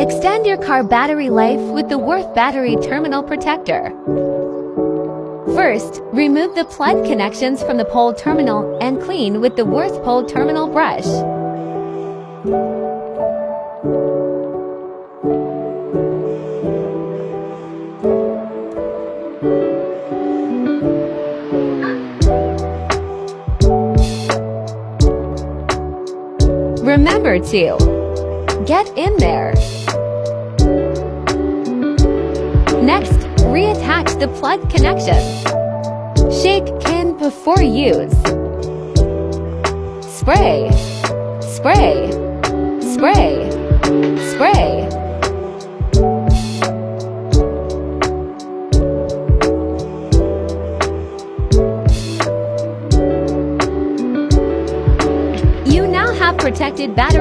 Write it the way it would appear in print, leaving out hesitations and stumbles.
Extend your car battery life with the Würth Battery Terminal Protector. First, remove the plug connections from the pole terminal and clean with the Würth pole terminal brush. Remember to get in there. Next, reattach the plug connection. Shake can before use. Spray, spray, spray, spray. You now have protected battery